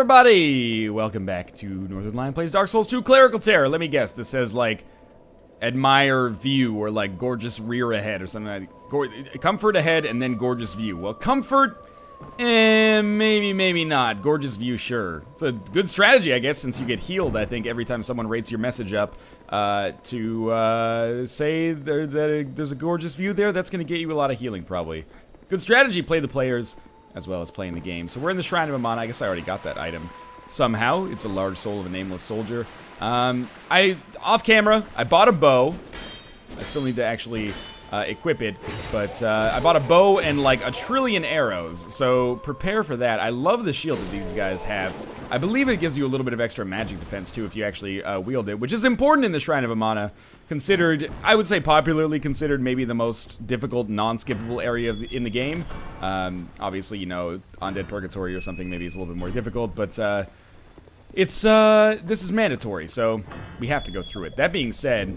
everybody! Welcome back to Northernlion Plays Dark Souls 2 Clerical Terror. Let me guess, this says like admire view or like gorgeous rear ahead or something like comfort ahead and then gorgeous view. Well, comfort, maybe not. Gorgeous view, sure. It's a good strategy, I guess, since you get healed, I think, every time someone rates your message up to say that there's a gorgeous view there. That's going to get you a lot of healing, probably. Good strategy, play the players, as well as playing the game. So we're in the Shrine of Amana. I guess I already got that item somehow. It's a large soul of a nameless soldier. Off camera, I bought a bow. I still need to actually equip it, but I bought a bow and like a trillion arrows, so prepare for that. I love the shield that these guys have. I believe it gives you a little bit of extra magic defense too if you actually wield it, which is important in the Shrine of Amana, considered, I would say popularly considered, maybe the most difficult non-skippable area in the game. Obviously, you know, Undead Purgatory or something maybe is a little bit more difficult, but this is mandatory, so we have to go through it. That being said,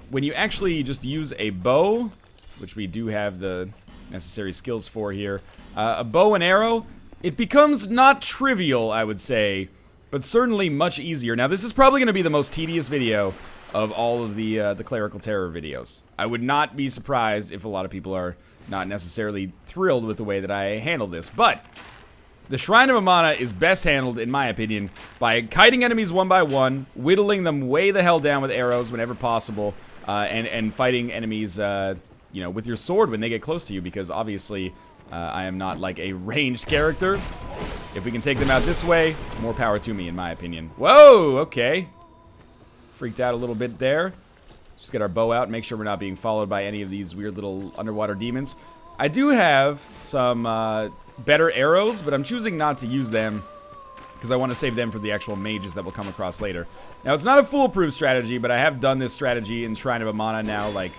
when you actually just use a bow, which we do have the necessary skills for here, a bow and arrow, it becomes not trivial, I would say, but certainly much easier. Now, this is probably going to be the most tedious video of all of the Clerical Terror videos. I would not be surprised if a lot of people are not necessarily thrilled with the way that I handle this, but the Shrine of Amana is best handled, in my opinion, by kiting enemies one by one, whittling them way the hell down with arrows whenever possible, and fighting enemies, you know, with your sword when they get close to you, because obviously I am not like a ranged character. If we can take them out this way, more power to me, in my opinion. Whoa, okay. Freaked out a little bit there. Just get our bow out, make sure we're not being followed by any of these weird little underwater demons. I do have some better arrows, but I'm choosing not to use them because I want to save them for the actual mages that will come across later. Now, it's not a foolproof strategy, but I have done this strategy in Shrine of Amana now, like,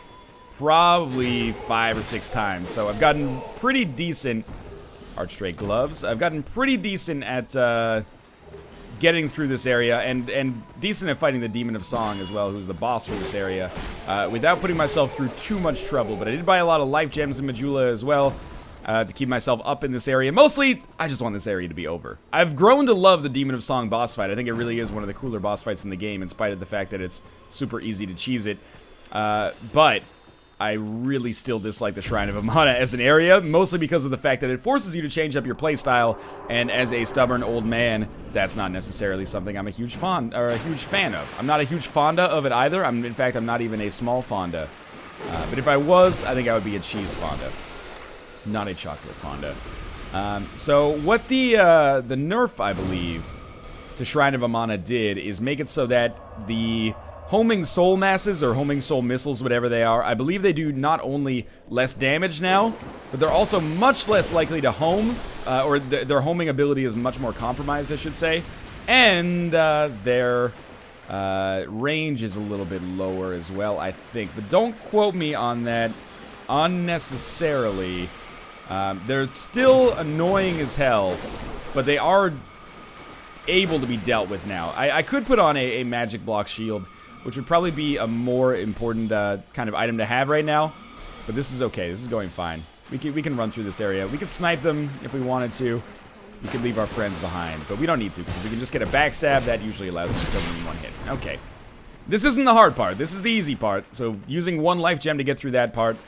probably 5 or 6 times. So I've gotten pretty decent, Archdrake gloves, I've gotten pretty decent at getting through this area, and decent at fighting the Demon of Song as well, who's the boss for this area, without putting myself through too much trouble. But I did buy a lot of life gems and Majula as well, to keep myself up in this area. Mostly, I just want this area to be over. I've grown to love the Demon of Song boss fight. I think it really is one of the cooler boss fights in the game, in spite of the fact that it's super easy to cheese it. But I really still dislike the Shrine of Amana as an area, mostly because of the fact that it forces you to change up your playstyle, and as a stubborn old man, that's not necessarily something I'm a huge fan of. I'm not a huge fonda of it either. In fact, I'm not even a small fonda. But if I was, I think I would be a cheese fonda, not a chocolate fonda. So what the nerf, I believe, to Shrine of Amana did is make it so that the homing soul masses, or homing soul missiles, whatever they are, I believe they do not only less damage now, but they're also much less likely to home, or their homing ability is much more compromised, I should say, and their range is a little bit lower as well, I think, but don't quote me on that unnecessarily. They're still annoying as hell, but they are able to be dealt with now. I could put on a magic block shield, which would probably be a more important kind of item to have right now, but this is okay. This is going fine. We can run through this area. We could snipe them if we wanted to. We could leave our friends behind, but we don't need to, because if we can just get a backstab, that usually allows us to kill them in one hit. Okay. This isn't the hard part. This is the easy part, so using one life gem to get through that part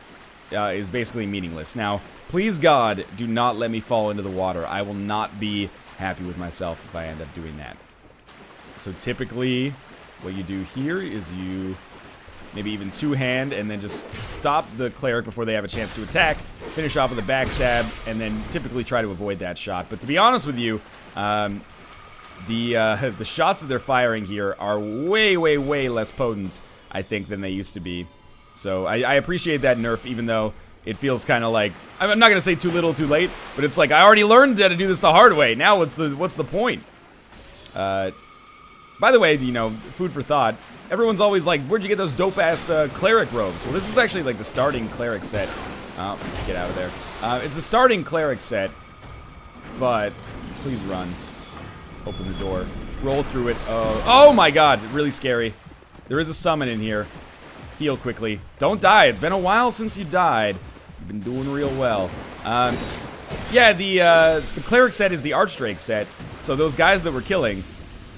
is basically meaningless. Now, please God, do not let me fall into the water. I will not be happy with myself if I end up doing that. So typically, what you do here is you maybe even two-hand and then just stop the cleric before they have a chance to attack, finish off with a backstab, and then typically try to avoid that shot. But to be honest with you, the shots that they're firing here are way, way, way less potent, I think, than they used to be. So I appreciate that nerf, even though it feels kind of like, I'm not going to say too little too late, but it's like, I already learned how to do this the hard way. Now what's the point? By the way, you know, food for thought, everyone's always like, where'd you get those dope-ass cleric robes? Well, this is actually like the starting cleric set. Oh, let's get out of there. It's the starting cleric set, but please run. Open the door. Roll through it. Oh my god, really scary. There is a summon in here. Heal quickly. Don't die. It's been a while since you died. You've been doing real well. Yeah, the cleric set is the Archdrake set, So those guys that we're killing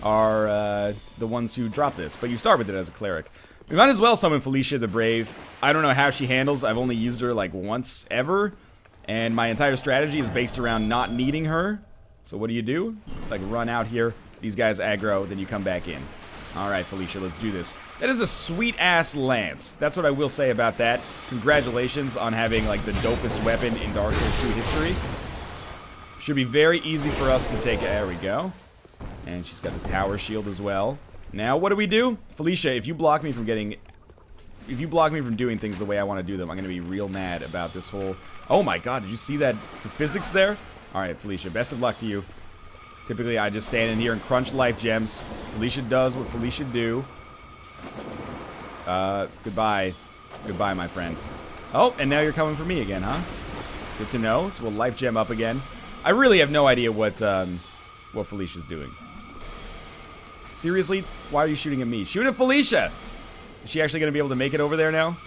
are the ones who drop this. But you start with it as a cleric. We might as well summon Felicia the Brave. I don't know how she handles. I've only used her like once ever. And my entire strategy is based around not needing her. So what do? Like run out here. These guys aggro, then you come back in. Alright, Felicia, let's do this. That is a sweet-ass lance. That's what I will say about that. Congratulations on having like the dopest weapon in Dark Souls 2 history. Should be very easy for us to take. There we go. And she's got the tower shield as well. Now, what do? Felicia, if you block me from doing things the way I want to do them, I'm going to be real mad about this whole... Oh my god, did you see that? The physics there? Alright, Felicia, best of luck to you. Typically, I just stand in here and crunch life gems. Felicia does what Felicia do. Goodbye. Goodbye, my friend. Oh, and now you're coming for me again, huh? Good to know. So we'll life gem up again. I really have no idea what Felicia's doing. Seriously? Why are you shooting at me? Shoot at Felicia! Is she actually going to be able to make it over there now?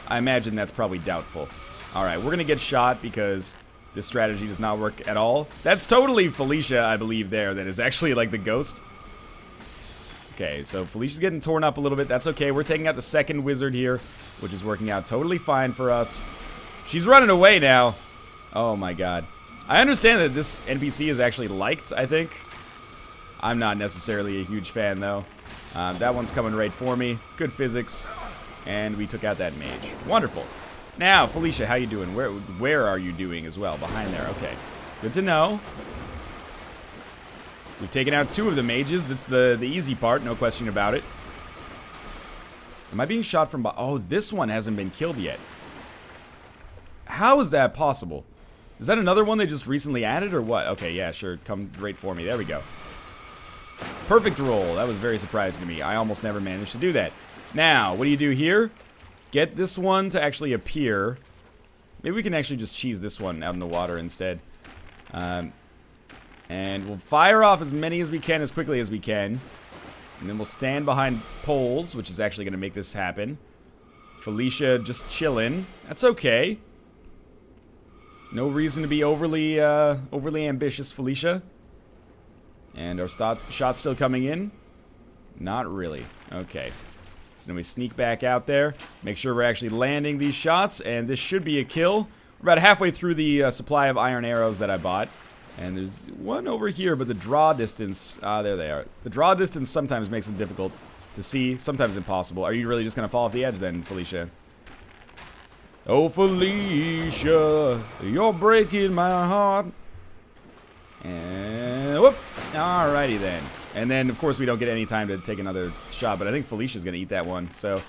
I imagine that's probably doubtful. Alright, we're going to get shot because this strategy does not work at all. That's totally Felicia, I believe, there. That is actually like the ghost. Okay, so Felicia's getting torn up a little bit. That's okay. We're taking out the second wizard here, which is working out totally fine for us. She's running away now. Oh my god. I understand that this NPC is actually liked, I think. I'm not necessarily a huge fan, though. That one's coming right for me. Good physics. And we took out that mage. Wonderful. Now, Felicia, how you doing? Where are you doing as well? Behind there. Okay. Good to know. We've taken out 2 of the mages. That's the easy part. No question about it. Am I being shot from... Oh, this one hasn't been killed yet. How is that possible? Is that another one they just recently added or what? Okay, yeah, sure. Come right for me. There we go. Perfect roll. That was very surprising to me. I almost never managed to do that. Now, what do you do here? Get this one to actually appear. Maybe we can actually just cheese this one out in the water instead. And we'll fire off as many as we can as quickly as we can. And then we'll stand behind poles, which is actually going to make this happen. Felicia just chilling. That's okay. No reason to be overly ambitious, Felicia. And our shot's still coming in? Not really. Okay. So then we sneak back out there. Make sure we're actually landing these shots. And this should be a kill. We're about halfway through the supply of iron arrows that I bought. And there's one over here, but the draw distance... there they are. The draw distance sometimes makes it difficult to see. Sometimes impossible. Are you really just going to fall off the edge then, Felicia? Oh, Felicia, you're breaking my heart. And whoop. Alrighty then. And then, of course, we don't get any time to take another shot. But I think Felicia's going to eat that one. So,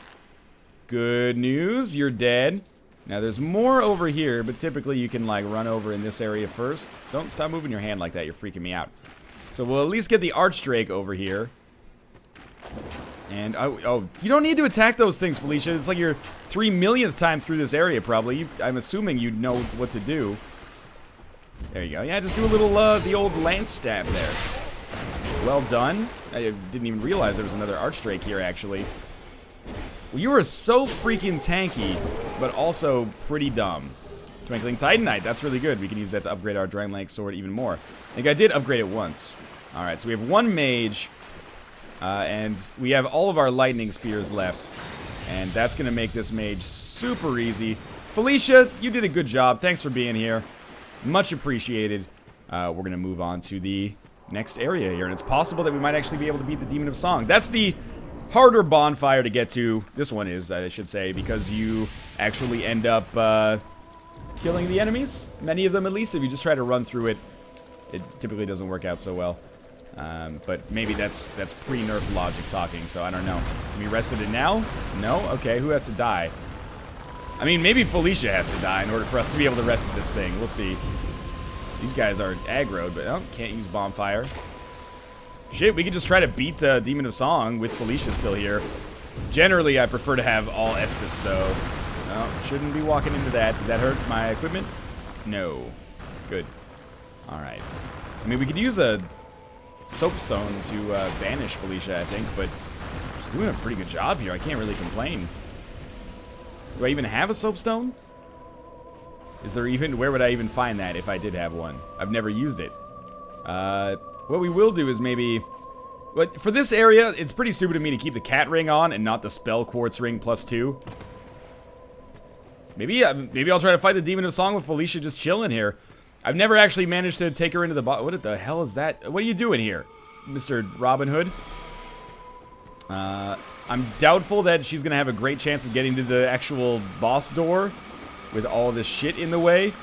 good news. You're dead. Now, there's more over here. But typically, you can, like, run over in this area first. Don't stop moving your hand like that. You're freaking me out. So, we'll at least get the Archdrake over here. And, oh, you don't need to attack those things, Felicia. It's like your 3 millionth time through this area, probably. I'm assuming you know what to do. There you go. Yeah, just do a little, the old lance stab there. Well done. I didn't even realize there was another Archdrake here, actually. Well, you are so freaking tanky, but also pretty dumb. Twinkling Titanite, that's really good. We can use that to upgrade our Dragonlance Sword even more. I think I did upgrade it once. Alright, so we have one mage, and we have all of our lightning spears left. And that's going to make this mage super easy. Felicia, you did a good job. Thanks for being here. Much appreciated. We're going to move on to the next area here. And it's possible that we might actually be able to beat the Demon of Song. That's the harder bonfire to get to. This one is, I should say, because you actually end up killing the enemies. Many of them, at least. If you just try to run through it, it typically doesn't work out so well. But maybe that's pre-nerf logic talking, so I don't know. Can we rested it now? No? Okay, who has to die? I mean, maybe Felicia has to die in order for us to be able to rest at this thing. We'll see. These guys are aggroed, but oh, can't use bonfire. Shit, we could just try to beat Demon of Song with Felicia still here. Generally, I prefer to have all Estus, though. Oh, shouldn't be walking into that. Did that hurt my equipment? No. Good. Alright. I mean, we could use a soapstone to banish Felicia, I think, but she's doing a pretty good job here. I can't really complain. Do I even have a soapstone? Is there even... Where would I even find that if I did have one? I've never used it. What we will do is maybe... But for this area, it's pretty stupid of me to keep the cat ring on and not the spell quartz ring +2. Maybe I'll try to fight the Demon of Song with Felicia just chilling here. I've never actually managed to take her into the What the hell is that? What are you doing here, Mr. Robin Hood? I'm doubtful that she's gonna have a great chance of getting to the actual boss door with all this shit in the way.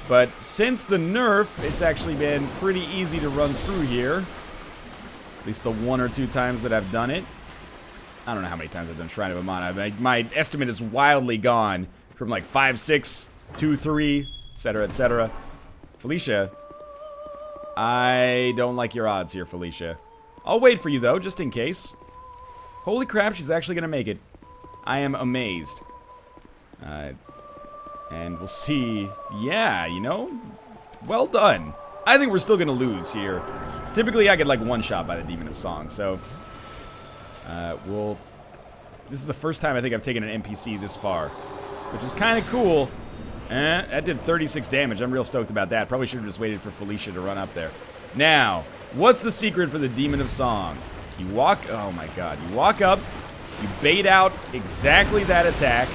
But since the nerf, it's actually been pretty easy to run through here. At least the 1 or 2 times that I've done it. I don't know how many times I've done Shrine of Amana. My estimate is wildly gone. From like 5, 6, 2, 3, etc., etc. Felicia. I don't like your odds here, Felicia. I'll wait for you, though, just in case. Holy crap, she's actually gonna make it. I am amazed. And we'll see. Yeah, you know, well done. I think we're still gonna lose here. Typically, I get like 1 shot by the Demon of Song, so... This is the first time I think I've taken an NPC this far, which is kind of cool. That did 36 damage. I'm real stoked about that. Probably should have just waited for Felicia to run up there. Now, what's the secret for the Demon of Song? You walk... Oh my god. You walk up, you bait out exactly that attack,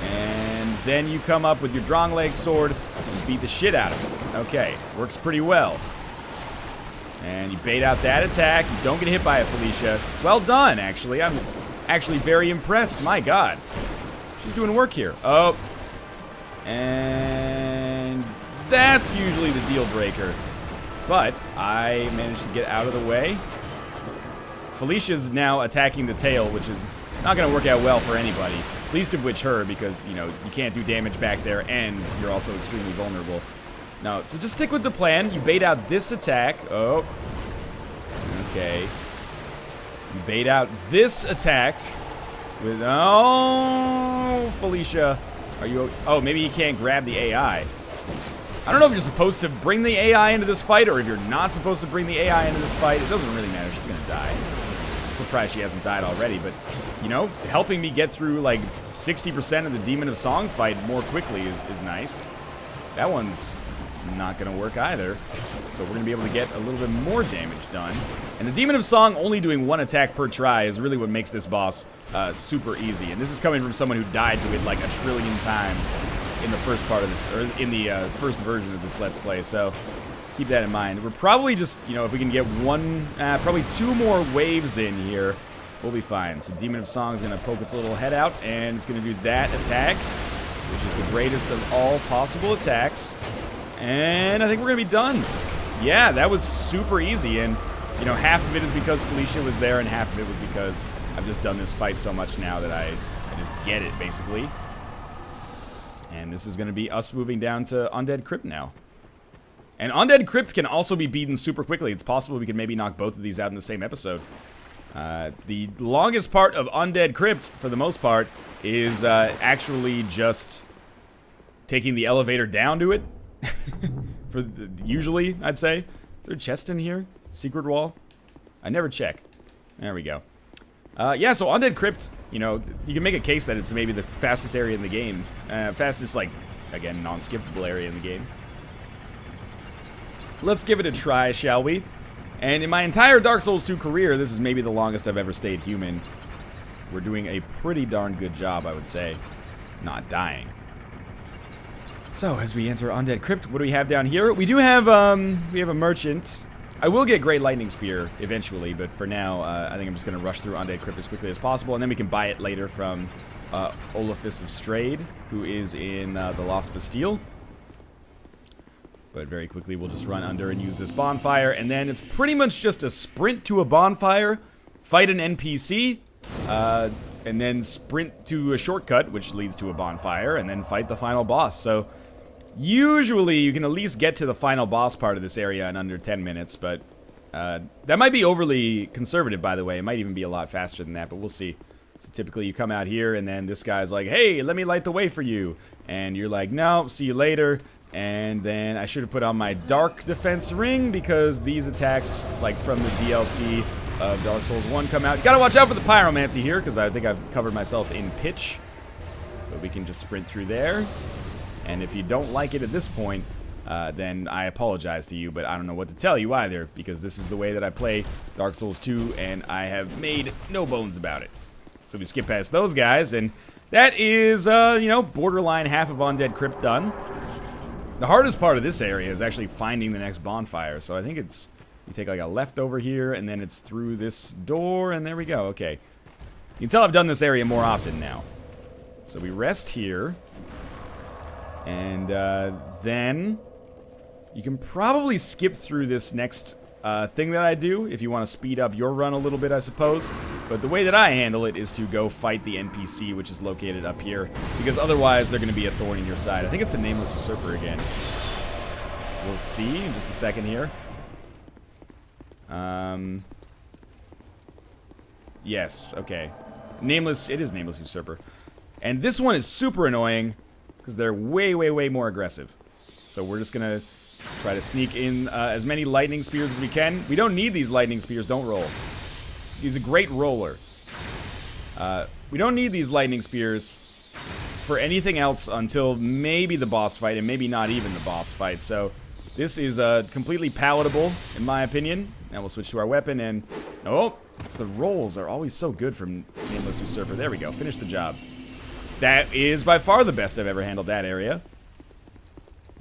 and then you come up with your Drongleg sword and beat the shit out of it. Okay, works pretty well. And you bait out that attack. You don't get hit by it, Felicia. Well done, actually. I'm actually very impressed. My god. She's doing work here. Oh. And that's usually the deal breaker. But I managed to get out of the way. Felicia's now attacking the tail, which is not going to work out well for anybody. Least of which her, because, you know, you can't do damage back there, and you're also extremely vulnerable. No, so just stick with the plan. You bait out this attack. Oh. Okay. You bait out this attack with... Oh, Felicia. Are you... Oh, maybe you can't grab the AI. I don't know if you're supposed to bring the AI into this fight or if you're not supposed to bring the AI into this fight. It doesn't really matter. She's going to die. I'm surprised she hasn't died already, but, you know, helping me get through, like, 60% of the Demon of Song fight more quickly is nice. That one's... not gonna work either, so we're gonna be able to get a little bit more damage done. And the Demon of Song only doing 1 attack per try is really what makes this boss super easy. And this is coming from someone who died to it like 1 trillion times in the first part of this, or in the first version of this Let's Play. So keep that in mind. We're probably just, you know, if we can get probably 2 more waves in here, we'll be fine. So Demon of Song is gonna poke its little head out, and it's gonna do that attack, which is the greatest of all possible attacks. And I think we're gonna be done. Yeah, that was super easy, and you know, half of it is because Felicia was there, and half of it was because I've just done this fight so much now that I just get it, basically. And this is gonna be us moving down to Undead Crypt now. And Undead Crypt can also be beaten super quickly. It's possible we could maybe knock both of these out in the same episode. The longest part of Undead Crypt, for the most part, is actually just taking the elevator down to it. Usually, I'd say. Is there a chest in here? Secret wall? I never check. There we go. Yeah, so Undead Crypt, you know, you can make a case that it's maybe the fastest area in the game. Fastest, like, again, non-skippable area in the game. Let's give it a try, shall we? And in my entire Dark Souls 2 career, this is maybe the longest I've ever stayed human. We're doing a pretty darn good job, I would say, not dying. So, as we enter Undead Crypt, what do we have down here? We do have, we have a merchant. I will get Great Lightning Spear eventually, but for now, I think I'm just going to rush through Undead Crypt as quickly as possible, and then we can buy it later from Olafus of Strayed, who is in the Lost Bastille. But very quickly, we'll just run under and use this bonfire, and then it's pretty much just a sprint to a bonfire, fight an NPC, and then sprint to a shortcut, which leads to a bonfire, and then fight the final boss. So, usually, you can at least get to the final boss part of this area in under 10 minutes, but that might be overly conservative, by the way. It might even be a lot faster than that, but we'll see. So typically, you come out here, and then this guy's like, hey, let me light the way for you. And you're like, no, see you later. And then I should have put on my Dark Defense Ring, because these attacks, like from the DLC of Dark Souls 1 come out. You gotta watch out for the Pyromancy here, because I think I've covered myself in pitch. But we can just sprint through there. And if you don't like it at this point, then I apologize to you, but I don't know what to tell you either, because this is the way that I play Dark Souls 2, and I have made no bones about it. So we skip past those guys, and that is, you know, borderline half of Undead Crypt done. The hardest part of this area is actually finding the next bonfire, so I think it's, you take like a left over here, and then it's through this door, and there we go, okay. You can tell I've done this area more often now. So we rest here, and then you can probably skip through this next thing that I do if you want to speed up your run a little bit, I suppose. But the way that I handle it is to go fight the NPC, which is located up here, because otherwise they're going to be a thorn in your side. I think it's the Nameless Usurper again. We'll see in just a second here. Yes, okay. It is Nameless Usurper. And this one is super annoying, because they're way, way, way more aggressive. So we're just going to try to sneak in as many lightning spears as we can. We don't need these lightning spears. Don't roll. He's a great roller. We don't need these lightning spears for anything else until maybe the boss fight, and maybe not even the boss fight. So this is completely palatable, in my opinion. Now we'll switch to our weapon, and oh, it's the rolls are always so good from Nameless Usurper. There we go. Finish the job. That is by far the best I've ever handled that area.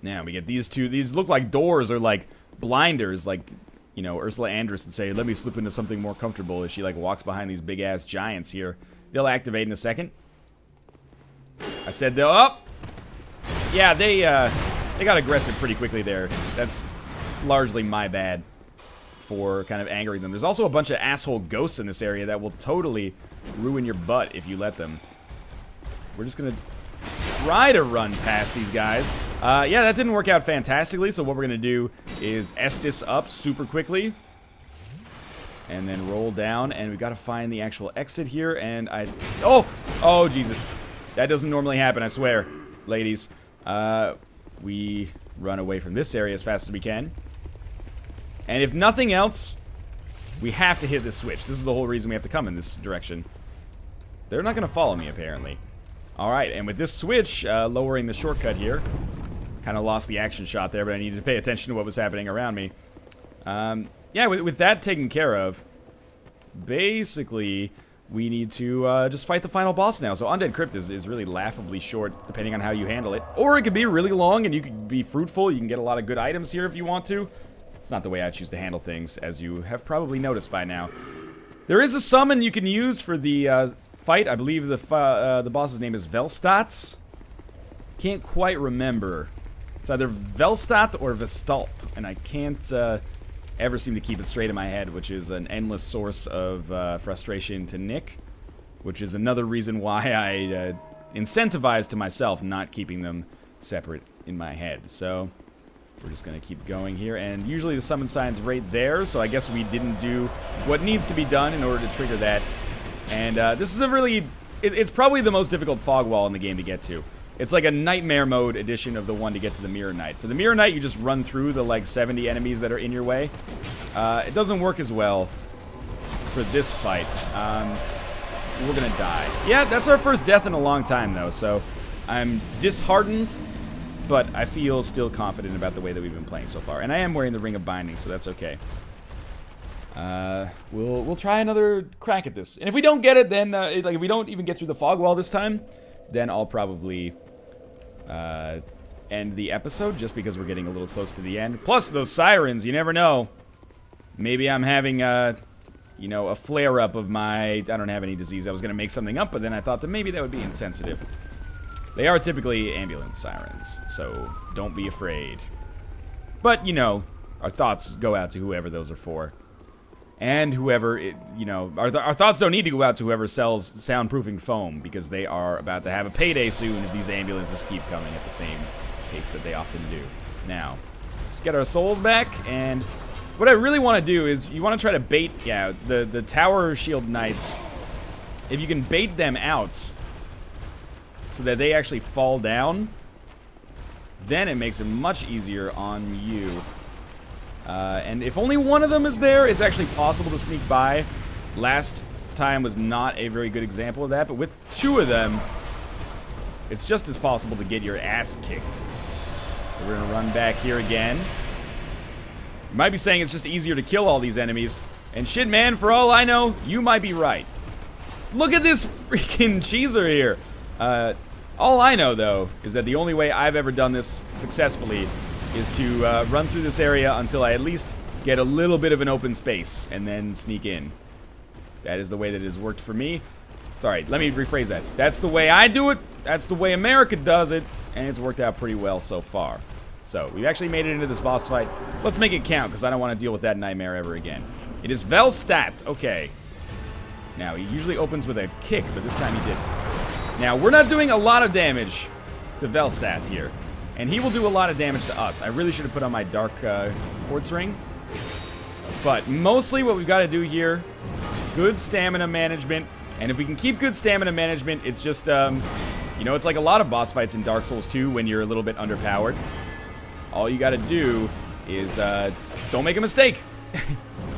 Now, we get these two. These look like doors or like blinders, like, you know, Ursula Andress would say, let me slip into something more comfortable as she, like, walks behind these big-ass giants here. They'll activate in a second. I said they'll... Oh! Yeah, they got aggressive pretty quickly there. That's largely my bad for kind of angering them. There's also a bunch of asshole ghosts in this area that will totally ruin your butt if you let them. We're just gonna try to run past these guys. Yeah, that didn't work out fantastically, so what we're going to do is Estus up super quickly. And then roll down, and we've got to find the actual exit here, and Oh, Jesus. That doesn't normally happen, I swear, ladies. We run away from this area as fast as we can. And if nothing else, we have to hit this switch. This is the whole reason we have to come in this direction. They're not going to follow me, apparently. Alright, and with this switch, lowering the shortcut here, kind of lost the action shot there, but I needed to pay attention to what was happening around me. Yeah, with that taken care of, basically, we need to just fight the final boss now. So Undead Crypt is really laughably short, depending on how you handle it. Or it could be really long, and you could be fruitful. You can get a lot of good items here if you want to. It's not the way I choose to handle things, as you have probably noticed by now. There is a summon you can use for the... fight. I believe the boss's name is Velstadt. Can't quite remember. It's either Velstadt or Velstadt, and I can't ever seem to keep it straight in my head, which is an endless source of frustration to Nick, which is another reason why I incentivize to myself not keeping them separate in my head. So we're just gonna keep going here, and usually the summon sign's right there, so I guess we didn't do what needs to be done in order to trigger that. And this is a really... It's probably the most difficult fog wall in the game to get to. It's like a nightmare mode edition of the one to get to the Mirror Knight. For the Mirror Knight, you just run through the, like, 70 enemies that are in your way. It doesn't work as well for this fight. We're gonna die. Yeah, that's our first death in a long time, though, so I'm disheartened, but I feel still confident about the way that we've been playing so far. And I am wearing the Ring of Binding, so that's okay. We'll try another crack at this. And if we don't get it, then, like, if we don't even get through the fog wall this time, then I'll probably, end the episode, just because we're getting a little close to the end. Plus, those sirens, you never know. Maybe I'm having, you know, a flare-up of my... I don't have any disease. I was gonna make something up, but then I thought that maybe that would be insensitive. They are typically ambulance sirens, so don't be afraid. But, you know, our thoughts go out to whoever those are for. And whoever, you know, our thoughts don't need to go out to whoever sells soundproofing foam, because they are about to have a payday soon if these ambulances keep coming at the same pace that they often do. Now, just get our souls back, and what I really want to do is, you want to try to bait, yeah, the Tower Shield Knights. If you can bait them out, so that they actually fall down, then it makes it much easier on you. And if only one of them is there, it's actually possible to sneak by. Last time was not a very good example of that, but with two of them, it's just as possible to get your ass kicked. So So we're gonna run back here again. You might be saying it's just easier to kill all these enemies. And shit, man, for all I know, you might be right. Look at this freaking cheeser here. All I know, though, is that the only way I've ever done this successfully is to run through this area until I at least get a little bit of an open space and then sneak in. That is the way that it has worked for me. Sorry, let me rephrase that. That's the way I do it. That's the way America does it. And it's worked out pretty well so far. So, we've actually made it into this boss fight. Let's make it count, because I don't want to deal with that nightmare ever again. It is Velstadt. Okay. Now, he usually opens with a kick, but this time he did. Now, we're not doing a lot of damage to Velstadt here. And he will do a lot of damage to us. I really should have put on my dark quartz ring. But mostly what we've got to do here, good stamina management. And if we can keep good stamina management, it's just, you know, it's like a lot of boss fights in Dark Souls 2 when you're a little bit underpowered. All you got to do is don't make a mistake.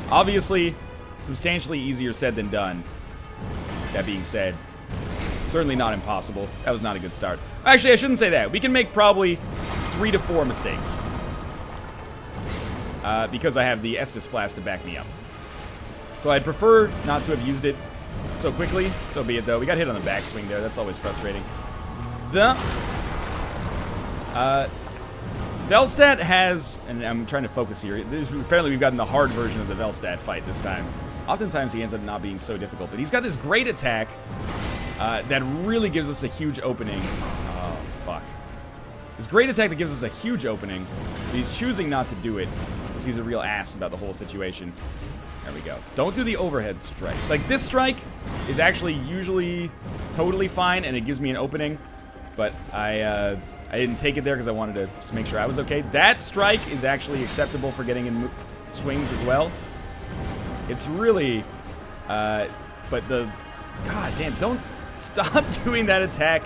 Obviously, substantially easier said than done. That being said, certainly not impossible. That was not a good start. Actually, I shouldn't say that. We can make probably 3 to 4 mistakes. Because I have the Estus Flask to back me up. So I'd prefer not to have used it so quickly. So be it, though. We got hit on the backswing there. That's always frustrating. Velstadt has, and I'm trying to focus here. Apparently we've gotten the hard version of the Velstadt fight this time. Oftentimes he ends up not being so difficult. But he's got this great attack that really gives us a huge opening. Oh, fuck. This great attack that gives us a huge opening. But he's choosing not to do it because he's a real ass about the whole situation. There we go. Don't do the overhead strike. Like, this strike is actually usually totally fine, and it gives me an opening. But I didn't take it there because I wanted to just make sure I was okay. That strike is actually acceptable for getting in swings as well. It's really, but god damn, don't stop doing that attack,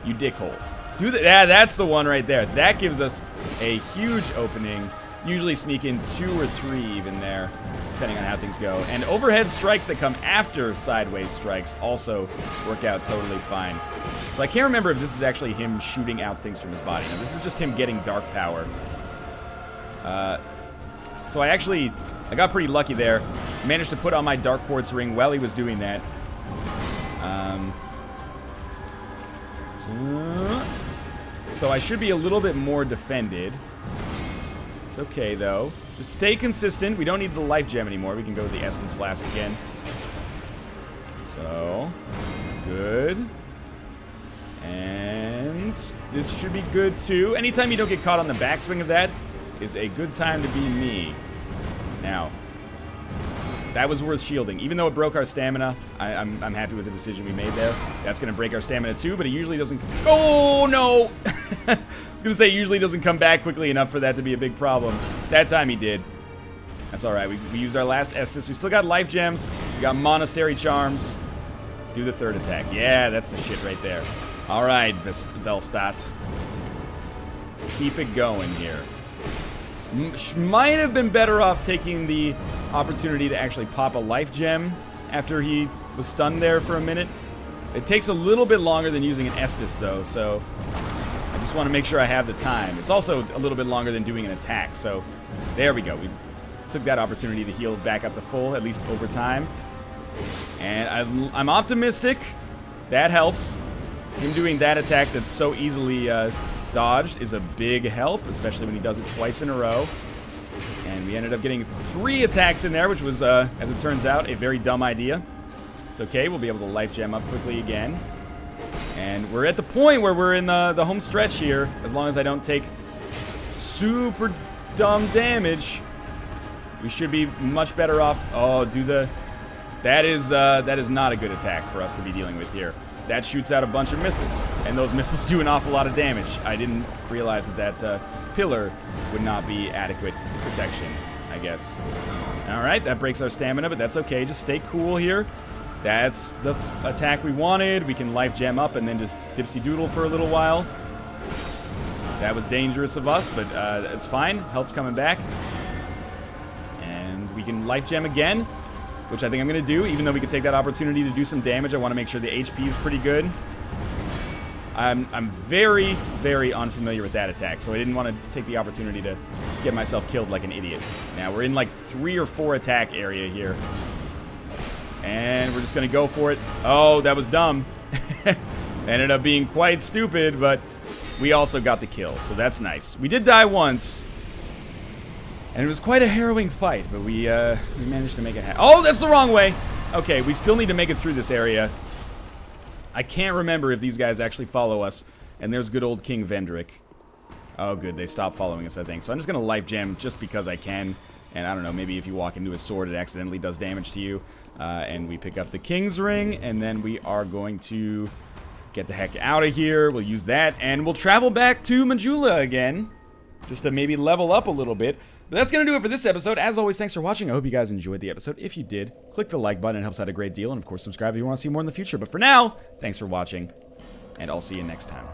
you dickhole. Do that. Yeah, that's the one right there. That gives us a huge opening. Usually sneak in 2 or 3 even there, depending on how things go. And overhead strikes that come after sideways strikes also work out totally fine. So I can't remember if this is actually him shooting out things from his body. No, this is just him getting dark power. So I got pretty lucky there. Managed to put on my dark quartz ring while he was doing that. So I should be a little bit more defended. It's okay, though. Just stay consistent. We don't need the life gem anymore. We can go with the Estus Flask again. So, good. And this should be good, too. Anytime you don't get caught on the backswing of that is a good time to be me. Now, that was worth shielding. Even though it broke our stamina, I'm happy with the decision we made there. That's going to break our stamina, too, but it usually doesn't... Oh, no! I was going to say, it usually doesn't come back quickly enough for that to be a big problem. That time he did. That's alright. We used our last Estus. We still got life gems. We got monastery charms. Do the third attack. Yeah, that's the shit right there. Alright, Velstadt. Keep it going here. Might have been better off taking the opportunity to actually pop a life gem after he was stunned there for a minute. It takes a little bit longer than using an Estus, though, so... I just want to make sure I have the time. It's also a little bit longer than doing an attack, so there we go. We took that opportunity to heal back up to full, at least over time. And I'm optimistic. That helps. Him doing that attack that's so easily dodged is a big help, especially when he does it twice in a row. And we ended up getting 3 attacks in there, which was, as it turns out, a very dumb idea. It's okay. We'll be able to life gem up quickly again. And we're at the point where we're in the home stretch here. As long as I don't take super dumb damage, we should be much better off. Oh, that is not a good attack for us to be dealing with here. That shoots out a bunch of missiles, and those missiles do an awful lot of damage. I didn't realize that pillar would not be adequate protection, I guess. All right, that breaks our stamina, but that's okay. Just stay cool here. That's the attack we wanted. We can life gem up and then just dipsy doodle for a little while. That was dangerous of us, but it's fine. Health's coming back. And we can life gem again, which I think I'm going to do. Even though we could take that opportunity to do some damage, I want to make sure the HP is pretty good. I'm very, very unfamiliar with that attack, so I didn't want to take the opportunity to get myself killed like an idiot. Now, we're in like 3 or 4 attack area here. And we're just going to go for it. Oh, that was dumb. Ended up being quite stupid, but we also got the kill, so that's nice. We did die once, and it was quite a harrowing fight, but we managed to make it happen. Oh, that's the wrong way! Okay, we still need to make it through this area. I can't remember if these guys actually follow us. And there's good old King Vendrick. Oh, good. They stopped following us, I think. So I'm just going to life gem just because I can. And I don't know, maybe if you walk into a sword, it accidentally does damage to you. And we pick up the King's Ring. And then we are going to get the heck out of here. We'll use that. And we'll travel back to Majula again. Just to maybe level up a little bit. But that's going to do it for this episode. As always, thanks for watching. I hope you guys enjoyed the episode. If you did, click the like button. It helps out a great deal. And, of course, subscribe if you want to see more in the future. But for now, thanks for watching, and I'll see you next time.